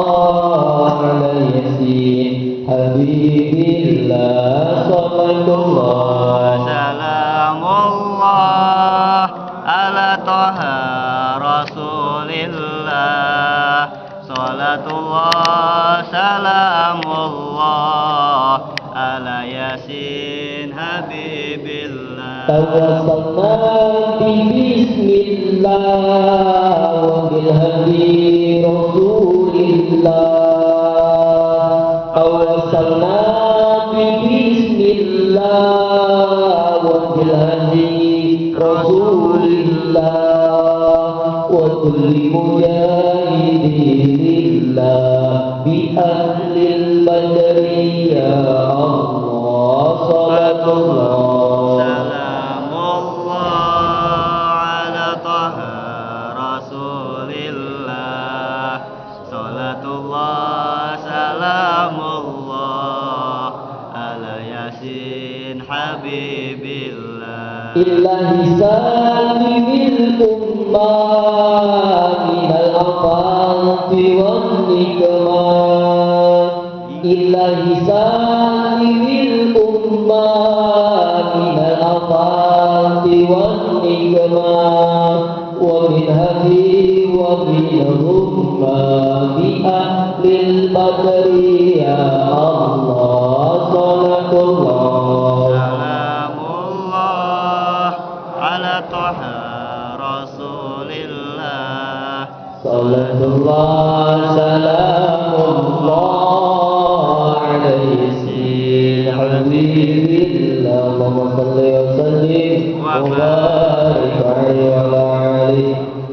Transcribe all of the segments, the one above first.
على ياسين حبيب الله صلاة الله سلام الله على طه رسول الله صلاة الله سلام الله على ياسين حبيب الله توسلنا ببسم الله وبالهدي رسول الله توسلنا ببسم الله وبالهدي رسول الله وكل مجاهد لله بأهل البدر يا الله صلاة الله سلام الله على طه رسول الله صلاة الله سلام الله على ياسين حبيب الله إله سالم الأمة من الأفات والنكمات إله سالم الأمة من الأفات والنكمات ومن هدي ومنهم بأهل البدر يا الله صلاة الله سلام الله على طه رسول الله صلاة الله سلام الله عليه سيدنا حبيب الله اللهم صل وسلم وبارك عليه وعلى آله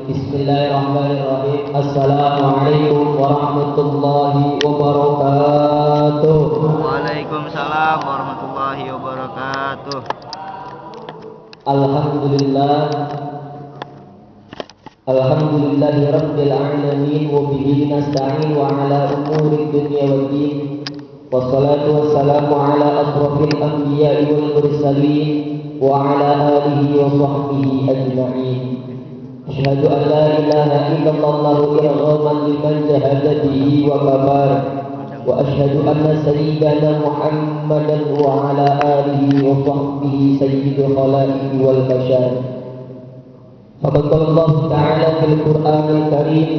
بسم الله الرحمن الرحيم السلام عليكم ورحمة الله وبركاته Waalaikumsalam warahmatullahi wabarakatuh. Alhamdulillah Alhamdulillahi Rabbil Alamin wa bihi nasta'in wa ala umuri dunya wad din wassalatu wassalamu ala asrafil anbiya'i wal mursalin wa ala alihi wa sahbihi ajma'in asyhadu an la ilaha illallah irghaman liman jahada bihi wa kabar wa asyhadu anna sayyidana Muhammadan wa ala alihi wa sahbihi sayyidul khalaiqi wal bashar. فقد قال الله تعالى في القرآن الكريم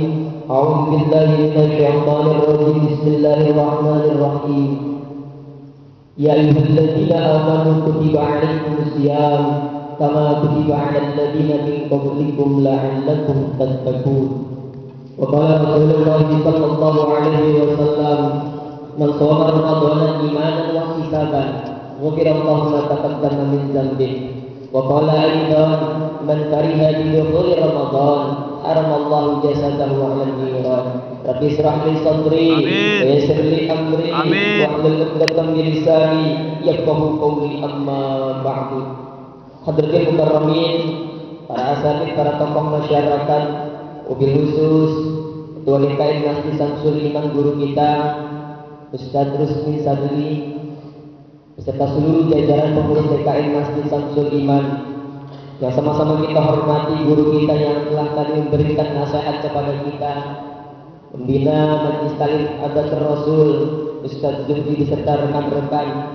أعوذ بالله من الشيطان الرجيم بسم الله الرحمن الرحيم يا أيها الذين آمنوا كتب عليكم الصيام كما كتب على الذين من قبلكم لعلكم تتقون وقال رسول الله صلى الله عليه وسلم من صام رمضان إيمانا واحتسابا غفر الله ما تقدم من ذنبه وقال أيضا من كره بدخول رمضان حرم الله جسده على النيران رب اشرح لي صدري ويسر لي أمري واحلل عقدة من لساني يفقهوا قولي أما بعد. Hadirin mukarramin, para asatidz, para tokoh masyarakat, wabil khusus Ketua DKM Masjid Samsul Iman, guru kita Ustadz Rusmin Sadli, beserta seluruh jajaran pengurus DKM Masjid Samsul Iman yang sama-sama kita hormati guru kita yang telah tadi memberikan nasihat kepada kita, pembina Majelis Taklim Adat Rasul Ustadz Zulfi beserta rekan-rekan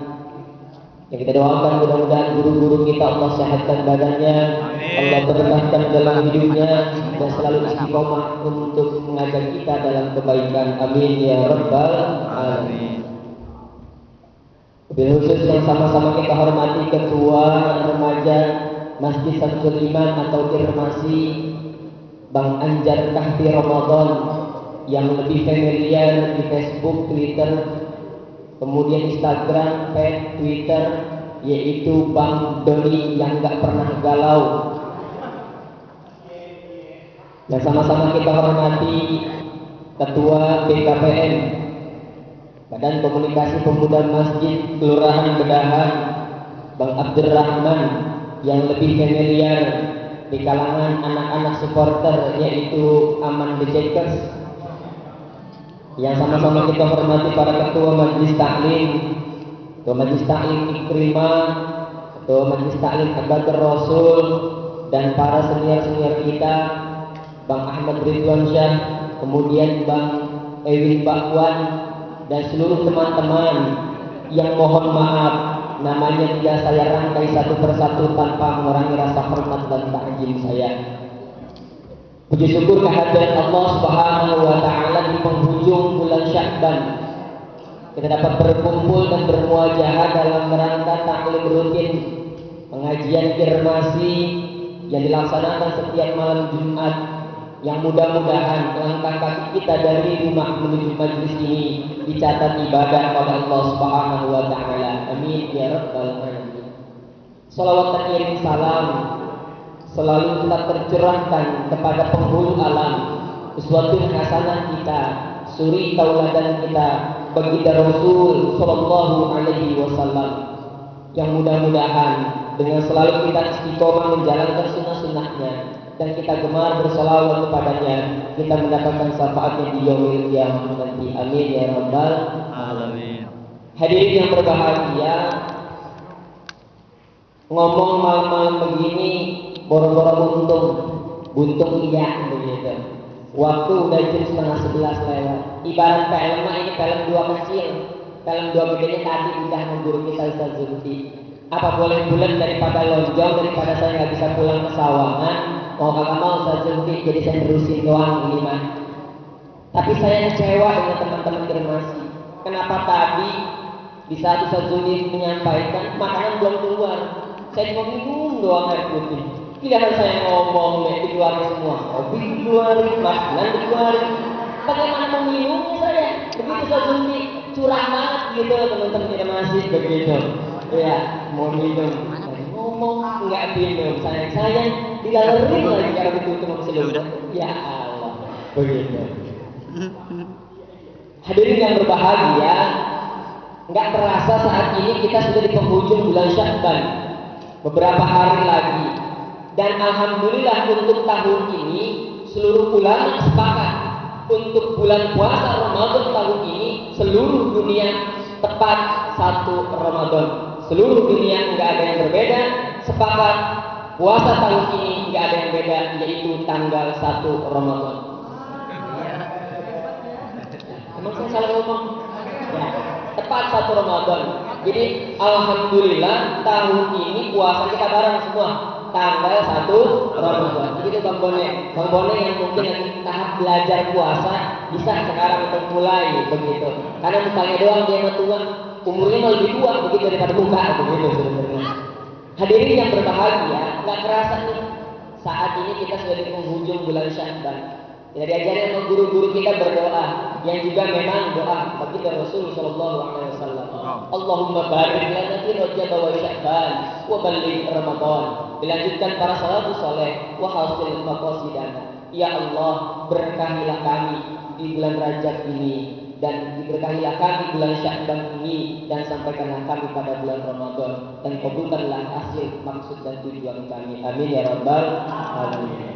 yang kita doakan mudah-mudahan guru-guru kita Allah sehatkan badannya, Allah berkahkan dalam hidupnya dan selalu istiqomah untuk mengajak kita dalam kebaikan, amin ya rabbal alamin. Wabil khusus yang sama-sama kita hormati Ketua Remaja Masjid Samsul Iman atau Irmasi Bang Anjar Kahfi Ramadan yang lebih familiar di Facebook, Twitter, kemudian Instagram, Twitter, yaitu Bang Doni yang gak pernah galau. Dan sama-sama kita hormati Ketua BKPM Badan Komunikasi Pemuda Masjid Kelurahan Bedahan Bang Abdurrahman yang lebih familiar di kalangan anak-anak supporter yaitu Aman The Jackers. Yang sama-sama kita hormati para ketua Majelis Taklim, Ketua Majelis Taklim Ikrimah, Ketua Majelis Taklim Adat Rasul, dan para senior-senior kita Bang Ahmad Ridwan Syah, kemudian Bang Mbak Puan, dan seluruh teman-teman yang mohon maaf namanya tidak saya rangkai satu persatu tanpa mengurangi rasa hormat dan takjim saya. Puji syukur kehadirat Allah Subhanahu wa taala di penghujung bulan Sya'ban. Kita dapat berkumpul dan bermuajahah dalam rangka taklim rutin pengajian kirmasi yang dilaksanakan setiap malam Jumat, yang mudah-mudahan langkah kaki kita dari rumah menuju majelis ini dicatat ibadah pada Allah Subhanahu wa taala. Amin ya rabbal alamin. Salawat teriring salam selalu tetap tercurahkan kepada penghulu alam, uswatun hasanah kita, suri tauladan kita, baginda Rasul sallallahu alaihi wasallam, yang mudah-mudahan dengan selalu kita istiqomah menjalankan sunnah-sunnahnya dan kita gemar berselawat kepadanya, kita mendapatkan syafaatnya di yaumil qiyamah nanti. Amin ya rabbal alamin. Hadirin yang berbahagia, ngomong malam-malam begini boro-boro buntung iya begitu. Waktu udah jam 10:30 lewat. Ibarat film ini film dua kecil, film dua gedenya tadi udah mengguru kita Ustaz Zulfi. Apa boleh bulan daripada lonjong, daripada saya nggak bisa pulang ke sawangan. Mau kagak mau Ustaz Zulfi, jadi saya terusin doang ini mah. Tapi saya kecewa dengan teman-teman Germasi. Kenapa tadi di saat Ustaz Zulfi menyampaikan makanan belum keluar, saya cuma minum doang air putih. Tidak saya ngomong, dikeluarin semua. Kopi dikeluarin, makanan dikeluarin. Bagaimana mau minumnya saya? Begitu Ustaz Zulfi curang banget gitu teman-teman Germasi begitu. Ya, mau minum, ngomong nggak minum, sayang dilalerin lagi karena begitu mau seluruh. Ya Allah, begitu. Hadirin yang berbahagia, nggak terasa saat ini kita sudah di penghujung bulan Sya'ban, beberapa hari lagi, dan alhamdulillah untuk tahun ini seluruh ulama sepakat untuk bulan puasa Ramadan tahun ini seluruh dunia tepat 1 Ramadan. Seluruh dunia nggak ada yang berbeda, sepakat puasa tahun ini nggak ada yang beda, yaitu tanggal 1 Ramadan. Emang saya salah ngomong? Ya, tepat 1 Ramadan. Jadi alhamdulillah tahun ini puasa kita bareng semua tanggal 1 Ramadan. Begitu Bang Bone. Bang Bone yang mungkin lagi tahap belajar puasa bisa sekarang mulai begitu. Karena mukanya doang dia mah tua. Umurnya malah lebih tua begitu daripada muka begitu sebenarnya. Hadirin yang berbahagia, nggak kerasa nih saat ini kita sudah di penghujung bulan Sya'ban. Kita diajarin sama guru-guru kita berdoa yang juga memang doa bagi Rasul sallallahu alaihi wasallam. Allahumma barik lana fi Rajab wa Sya'ban wa balligh Ramadan. Dilanjutkan para salafus saleh wa hasil maqasidana. Ya Allah, berkahilah kami di bulan Rajab ini dan diberkahilah kami bulan Sya'ban ini dan sampaikanlah kami pada bulan Ramadan dan kabulkanlah hasil maksud dan tujuan kami. Amin ya rabbal alamin.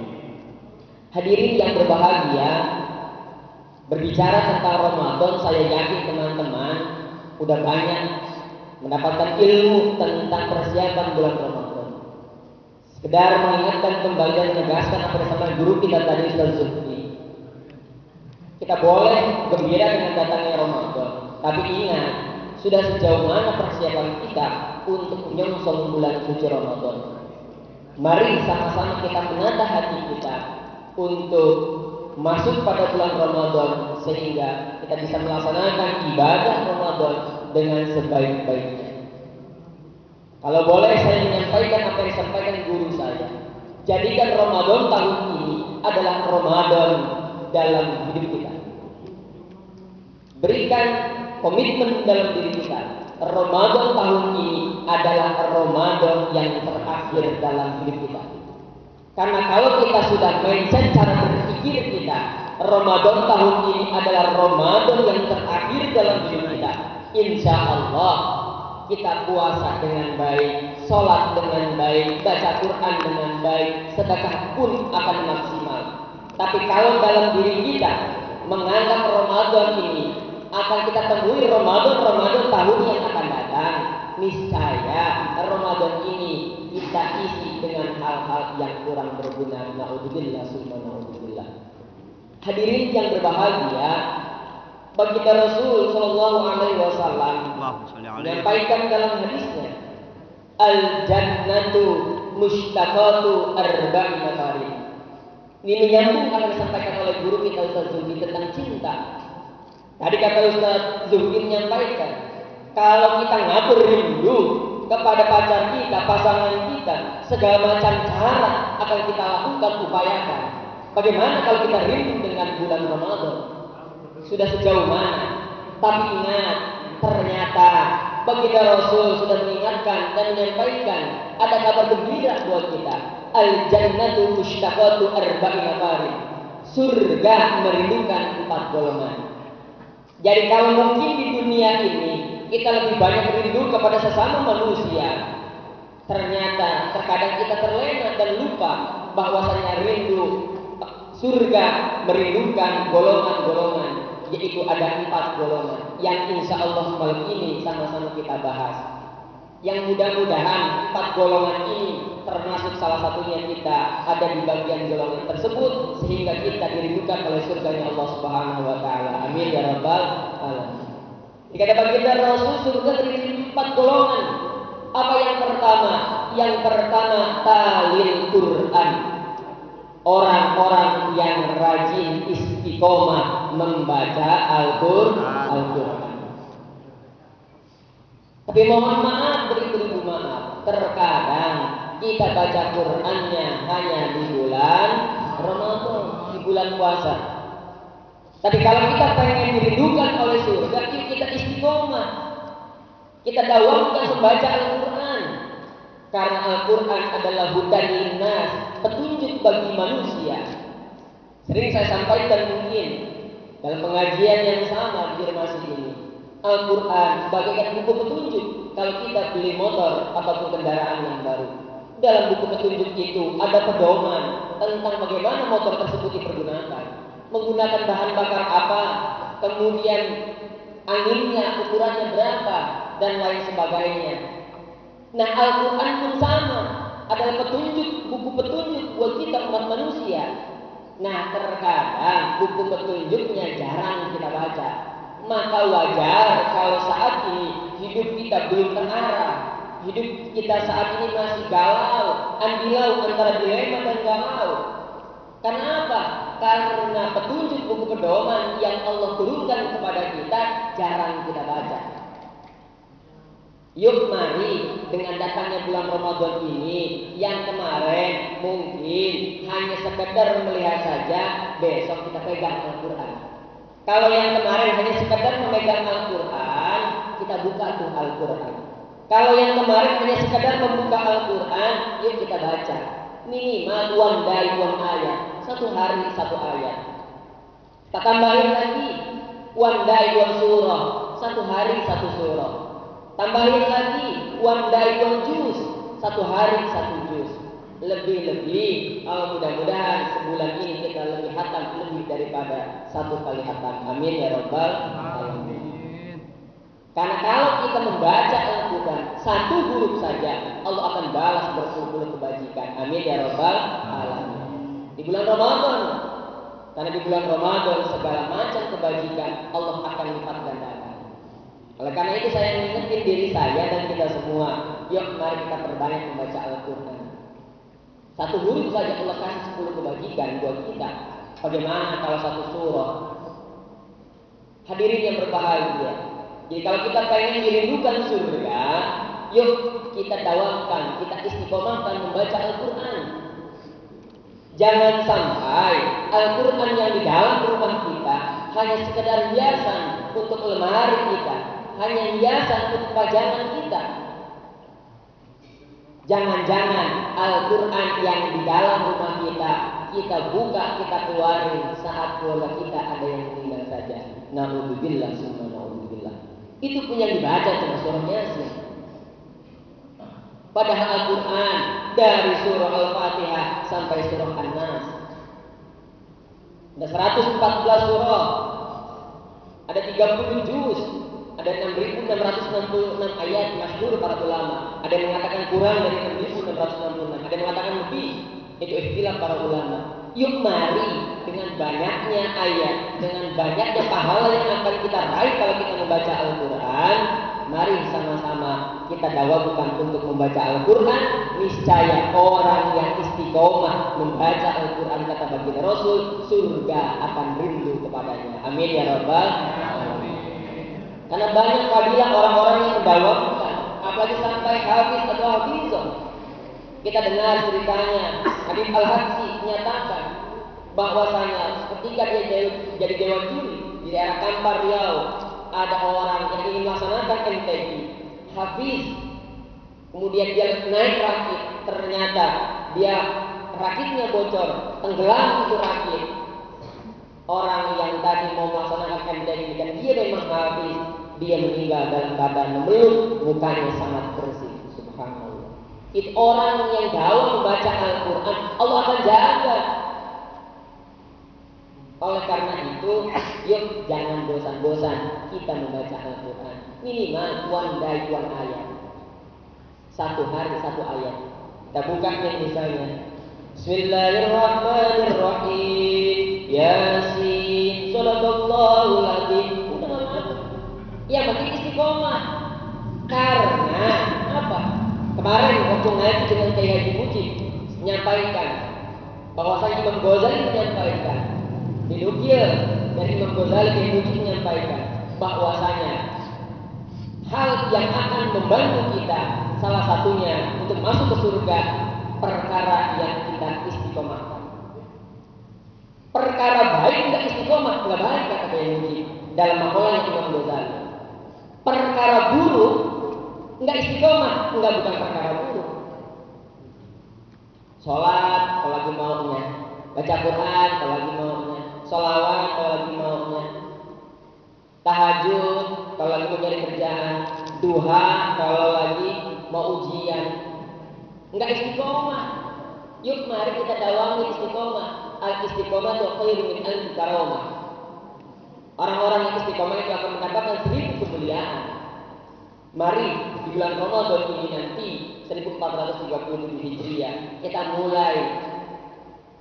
Hadirin yang berbahagia, berbicara tentang Ramadan, saya yakin teman-teman udah banyak mendapatkan ilmu tentang persiapan bulan Ramadan. Sekedar mengingatkan kembali dan menegaskan apa yang disampaikan guru kita tadi Ustaz Zulfi. Kita boleh gembira dengan datangnya Ramadan, tapi ingat, sudah sejauh mana persiapan kita untuk menyongsong bulan suci Ramadan. Mari sama-sama kita menata hati kita untuk masuk pada bulan Ramadan sehingga kita bisa melaksanakan ibadah Ramadan dengan sebaik-baiknya. Kalau boleh saya menyampaikan apa yang disampaikan guru saya, jadikan Ramadan tahun ini adalah Ramadan dalam hidup kita. Berikan komitmen dalam diri kita. Ramadan tahun ini adalah Ramadan yang terakhir dalam hidup kita. Karena kalau kita sudah mindset cara berpikir kita, Ramadan tahun ini adalah Ramadan yang terakhir dalam hidup kita. Insya Allah kita puasa dengan baik, sholat dengan baik, baca Quran dengan baik, sedekah pun akan maksimal. Tapi kalau dalam diri kita menganggap Ramadan ini akan kita temui Ramadan tahun yang akan datang, niscaya Ramadan ini kita isi dengan hal-hal yang kurang berguna. Naudzubillah summa naudzubillah. Hadirin yang berbahagia, Baginda Rasul Shallallahu Alaihi Wasallam Allahumma sholli alaihi. menyampaikan dalam hadisnya, al jannatu mushtaqatu arba'in nafarin. Ini menyambung apa yang disampaikan oleh guru kita Ustaz Zuhdi tentang cinta. Tadi kata Ustaz Zuhdi menyampaikan, kalau kita ngatur rindu kepada pacar kita, pasangan kita, segala macam cara akan kita lakukan, upayakan. Bagaimana kalau kita rindu dengan bulan Ramadan? Sudah sejauh mana? Tapi ingat, ternyata baginda Rasul sudah mengingatkan dan menyampaikan ada kabar gembira buat kita. Al jannatu mushtaqatu arba'in nafarin. Surga merindukan 4 golongan. Jadi kalau mungkin di dunia ini kita lebih banyak rindu kepada sesama manusia, ternyata terkadang kita terlena dan lupa bahwasanya rindu surga merindukan golongan-golongan, yaitu ada 4 golongan yang insya Allah malam ini sama-sama kita bahas. Yang mudah-mudahan 4 golongan ini termasuk salah satunya kita ada di bagian golongan tersebut, sehingga kita dirindukan oleh surganya Allah Subhanahu wa taala. Amin ya rabbal alamin. Jika ada baginda Rasul, surga terdiri 4 golongan. Apa yang pertama? Yang pertama talil Quran. Orang-orang yang rajin istiqomah membaca Al-Quran. Tapi mohon maaf, beribu-ribu maaf, terkadang kita baca Qurannya hanya di bulan Ramadan, di bulan puasa. Tapi kalau kita pengen dirindukan oleh surga, kita istiqomah. Kita dawamkan membaca Al-Quran. Karena Al-Quran adalah hudan linnas, petunjuk bagi manusia. Sering saya sampaikan mungkin dalam pengajian yang sama di rumah ini. Al-Quran bagaikan buku petunjuk kalau kita beli motor ataupun kendaraan yang baru. Dalam buku petunjuk itu ada pedoman tentang bagaimana motor tersebut dipergunakan, menggunakan bahan bakar apa, kemudian anginnya ukurannya berapa, dan lain sebagainya. Nah, Al-Quran pun sama, adalah petunjuk, buku petunjuk buat kita umat manusia. Nah, terkadang buku petunjuknya jarang kita baca. Maka wajar kalau saat ini hidup kita belum terarah, hidup kita saat ini masih galau, andilau antara dilema dan galau. Kenapa? Karena petunjuk buku pedoman yang Allah turunkan kepada kita jarang kita baca. Yuk mari dengan datangnya bulan Ramadan ini, yang kemarin mungkin hanya sekedar melihat saja, besok kita pegang Al-Quran. Kalau yang kemarin hanya sekedar memegang Al-Quran, kita buka tuh Al-Quran. Kalau yang kemarin hanya sekedar membuka Al-Quran, yuk kita baca. Minimal one day one ayat, 1 hari 1 ayat. Kita tambahin lagi, one day one surah, 1 hari 1 surah. Tambahin lagi, one day one juz, 1 hari 1 juz. Lebih-lebih, mudah-mudahan sebulan ini kita lebih hatam lebih daripada 1 kali hatam. Amin ya rabbal alamin. Karena kalau kita membaca Al-Quran 1 huruf saja, Allah akan balas berpuluh-puluh kebajikan. Amin ya rabbal alamin. Di bulan Ramadan, karena di bulan Ramadan segala macam kebajikan Allah akan lipat gandakan. Oleh karena itu saya mengingatkan diri saya dan kita semua, yuk mari kita perbanyak membaca Al-Quran. 1 huruf saja Allah kasih 10 kebajikan buat kita. Bagaimana kalau 1 surah? Hadirin yang berbahagia. Jadi kalau kita pengen dirindukan surga, yuk kita dawamkan, kita istiqomahkan membaca Al-Quran. Jangan sampai Al-Quran yang di dalam rumah kita hanya sekedar hiasan untuk lemari kita, hanya hiasan untuk pajangan kita. Jangan-jangan Al-Quran yang di dalam rumah kita buka, kita keluarin saat keluarga kita ada yang meninggal saja. Na'udzubillah, summa na'udzubillah. Itu pun yang dibaca cuma surah Yasin. Padahal Al-Quran dari surah Al-Fatihah sampai surah An-Nas ada 114 surah, ada 30 juz, ada 6.666 ayat masyhur para ulama. Ada yang mengatakan kurang dari 6.666, ada yang mengatakan lebih. Itu istilah para ulama. Yuk mari dengan banyaknya ayat, dengan banyaknya pahala yang akan kita raih kalau kita membaca Al-Quran, mari sama-sama kita dawamkan untuk membaca Al-Quran. Niscaya orang yang istiqomah membaca Al-Quran, kata baginda Rasul, surga akan rindu kepadanya. Amin ya rabbal alamin. Karena banyak fadilah orang-orang yang mendawamkan, apalagi sampai hafiz atau hafizah. Kita dengar ceritanya, Habib Al-Habsyi menyatakan bahwasanya ketika dia jadi dewan juri di daerah Kampar Riau, ada orang yang ingin melaksanakan MTQ, hafiz, kemudian dia naik rakit, ternyata dia rakitnya bocor, tenggelam itu rakit. Orang yang tadi mau melaksanakan MTQ dan dia memang hafiz, dia meninggal dalam keadaan memeluk, mukanya sangat bersih. Subhanallah. Itu orang yang dalam membaca Al-Quran, Allah akan jaga. Oleh karena itu, yuk jangan bosan-bosan kita membaca Al-Quran. Minimal one day one ayat. Satu hari satu ayat. Kita buka misalnya. Bismillahirrahmanirrahim. Yasin. Shadaqallahul adzim. Udah apa? Ya penting istiqomah. Karena apa? Kemarin waktu ngaji dengan Kiai Haji Mujib menyampaikan bahwasanya Imam Ghazali menyampaikan, dinukil dari Imam Ghazali, Kiai Mujib menyampaikan bahwasanya hal yang akan membantu kita salah satunya untuk masuk ke surga, perkara yang kita istiqomahkan. Perkara baik tidak istiqomah, nggak baik, kata Kiai Mujib dalam makalah Imam Ghazali. Perkara buruk nggak istiqomah, bukan perkara buruk. Sholat kalau lagi maunya, baca Quran kalau lagi maunya, sholawat kalau lagi maunya, tahajud kalau lagi mau cari kerjaan, duha kalau lagi mau ujian, nggak istiqomah. Yuk mari kita dawami istiqomah. Al-istiqomah itu khairu min alfi karamah. Orang-orang yang istiqomah itu akan mendapatkan 1000 kemuliaan. Mari di bulan Ramadan ini nanti 1437 Hijriah kita mulai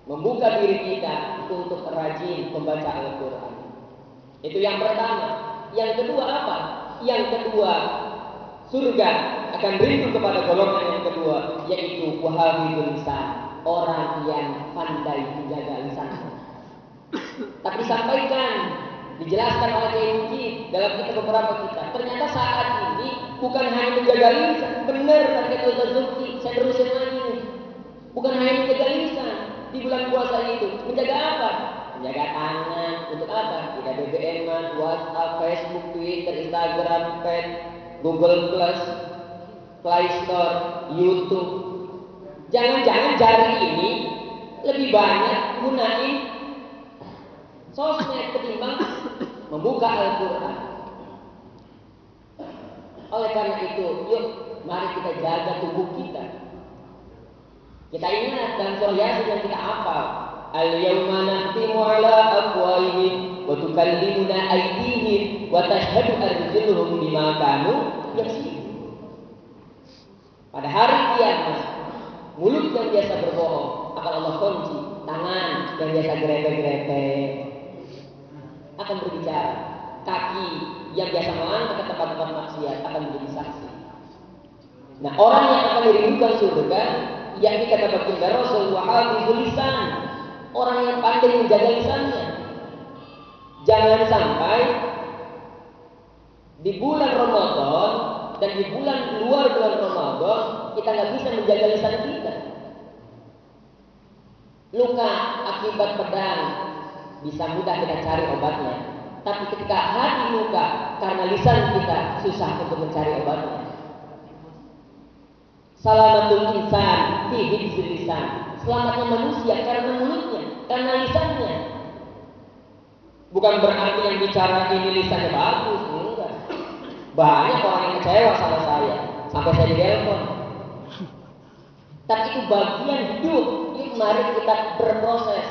membuka diri kita untuk rajin membaca Al-Quran. Itu yang pertama. Yang kedua apa? Yang kedua, surga akan rindu kepada golongan yang kedua, yaitu wahhabul lisan, orang yang pandai menjaga lisannya. Tapi disampaikan, dijelaskan oleh Kiai Mujib dalam beberapa kitab. Ternyata saat ini bukan hanya menjaga lisan, benar kata Ustaz Zulki, saya terusin lagi nih. Bukan hanya menjaga lisan di bulan puasa itu, menjaga apa? Menjaga tangan untuk apa? Tidak BBM, WhatsApp, Facebook, Twitter, Instagram, Pet, Google Plus, Play Store, YouTube. Jangan-jangan jari ini lebih banyak gunain sosmed ketimbang membuka Al-Quran. Oleh karena itu, yuk mari kita jaga tubuh kita. Kita ingat dalam surah Yasin yang kita hafal, al-yawma nakhtimu ala afwahihim wa tukallimuna aydihim wa tashhadu arjuluhum bima kanu yaksibun. Pada hari kiamat, mulut yang biasa berbohong akan Allah kunci, tangan yang biasa grepe-grepe akan berbicara, kaki yang biasa melangkah ke tempat-tempat maksiat akan menjadi saksi. Nah, orang yang akan dirindukan surga, yakni kata baginda Rasul, wahhabul lisan, orang yang pandai menjaga lisannya. Jangan sampai di bulan Ramadan dan di bulan luar bulan Ramadan kita nggak bisa menjaga lisan kita. Luka akibat pedang bisa mudah kita cari obatnya, tapi ketika hati luka karena lisan kita susah untuk mencari obatnya. Salamatul insan fi hifzil lisan. Selamatnya manusia karena mulutnya, karena lisannya. Bukan berarti yang bicara ini lisannya bagus, enggak. Banyak orang yang kecewa sama saya, sampai saya ditelepon. Tapi itu bagian hidup. Yuk mari kita berproses.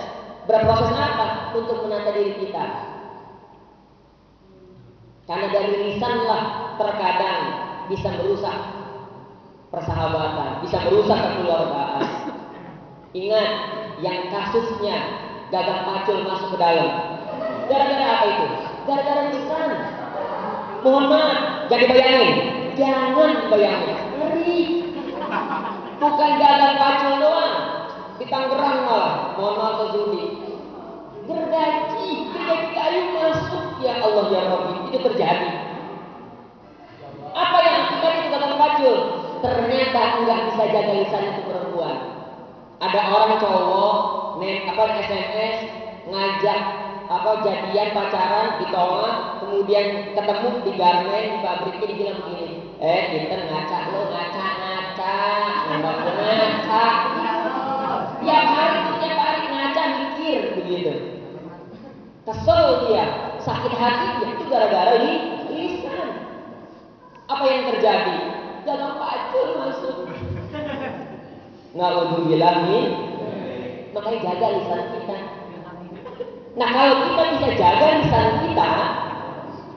Berproses apa? Untuk menata diri kita. Karena dari lisanlah terkadang bisa merusak persahabatan, bisa merusak kekeluargaan. Ingat yang kasusnya gagang pacul masuk ke dalam. Gara-gara apa itu? Gara-gara lisan. Mohon maaf, jangan dibayangin. Jangan dibayangin. Ngeri. Bukan gagang pacul doang. Di Tangerang malah. Mohon maaf Zudi. Gergaji kayu masuk. Ya Allah ya Rabbi, itu terjadi. Apa yang kita itu gagang pacul? Ternyata nggak bisa jaga lisan itu perempuan. Ada orang cowok SMS ngajak jadian pacaran ditolak, kemudian ketemu di garmen di pabrik ini bilang begini, kita ngaca lo ngaca nambah ngaca tiap hari ngaca mikir begitu, kesel dia, sakit hati dia itu gara-gara lisan. Apa yang terjadi? Gagang pacul masuk. Na'udzubillahi. Makanya jaga lisan kita. Nah kalau kita bisa jaga lisan kita,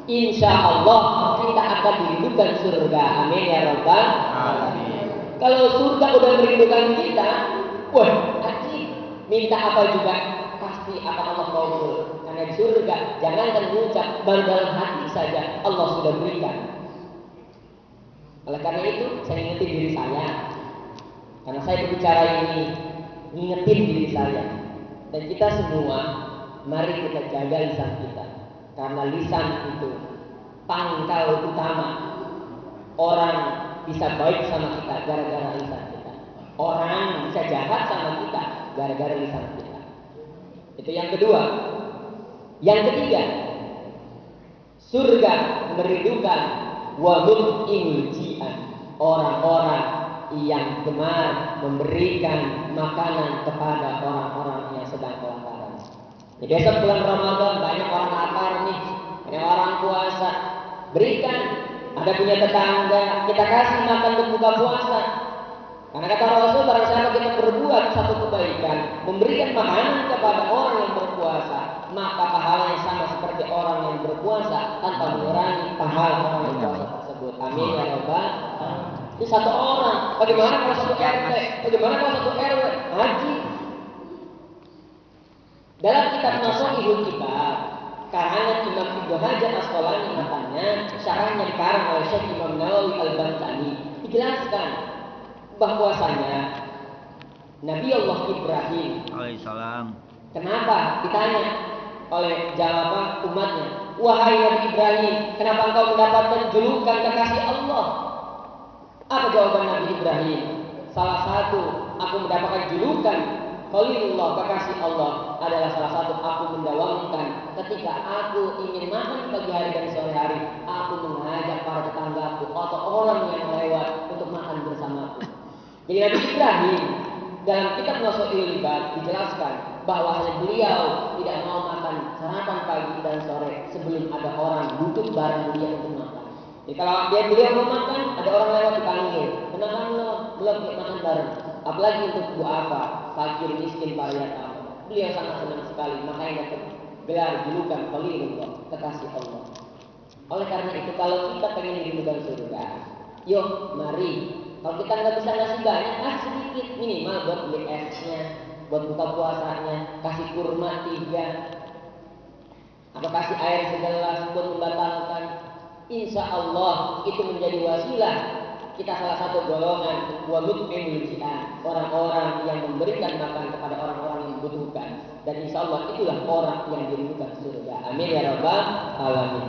insya Allah kita akan dirindukan surga. Amin ya Rabbal alamin. Kalau surga udah merindukan kita, wah asik. Minta apa juga pasti akan Allah kabul. Karena di surga jangankan mengucap, baru dalam hati saja Allah sudah berikan. Oleh karena itu saya ingetin diri saya. Karena saya berbicara ini ngingetin diri saya. Dan kita semua mari kita jaga lisan kita. Karena lisan itu pangkal utama. Orang bisa baik sama kita gara-gara lisan kita. Orang bisa jahat sama kita gara-gara lisan kita. Itu yang kedua. Yang ketiga, surga merindukan wahum imuljian, orang-orang yang gemar memberikan makanan kepada orang-orang yang sedang kelaparan. Di besok bulan Ramadan banyak orang lapar nih, banyak orang puasa. Berikan, ada punya tetangga, kita kasih makan untuk buka puasa. Karena kata Rasul, barang siapa kita berbuat satu kebaikan, memberikan makanan kepada orang yang berpuasa, maka pahalanya sama seperti orang yang berpuasa tanpa mengurangi pahala orang yang puasa tersebut. Amin ya Rabbal alamin. Itu satu orang. Bagaimana kalau satu RT? Bagaimana kalau satu RW? Haji. Dalam kitab Nashihul Kitab, karangan Imam Ibnu Hajar Asqalani katanya, syarahnya dikarang oleh Syekh Imam Nawawi Al-Bantani, dijelaskan bahwasanya Nabi Allah Ibrahim Alaihissalam. Kenapa? Ditanya oleh jawaban umatnya, wahai Nabi Ibrahim, kenapa engkau mendapatkan julukan kekasih Allah? Apa jawaban Nabi Ibrahim? Salah satu, aku mendapatkan julukan Khalilullah, kekasih Allah, adalah salah satu aku mendawamkan ketika aku ingin makan di pagi hari dan sore hari, aku mengajak para tetanggaku atau orang yang lewat untuk makan bersamaku. Jadi Nabi Ibrahim dalam kitab Nashihul Kitab dijelaskan bahwa beliau tidak mau makan sarapan pagi dan sore sebelum ada orang butuh barang dia untuk makan. Jadi kalau beliau mau makan, ada orang lewat dipanggil, kenapa belum makan bareng? Apalagi untuk duafa, fakir miskin para yatim. Beliau sangat senang sekali, makanya dapat gelar julukan Khalilullah, kekasih Allah. Oleh karena itu kalau kita pengen dirindukan surga, yuk mari. Kalau kita nggak bisa ngasih banyak, sedikit minimal buat beli esnya, buat buka puasanya, kasih kurma 3, atau kasih air segelas buat membatalkan. Insya Allah itu menjadi wasilah kita salah satu golongan wa mut'imul ji'an, orang-orang yang memberikan makan kepada orang-orang yang membutuhkan. Dan insya Allah itulah orang yang dirindukan surga. Amin ya Rabbal alamin.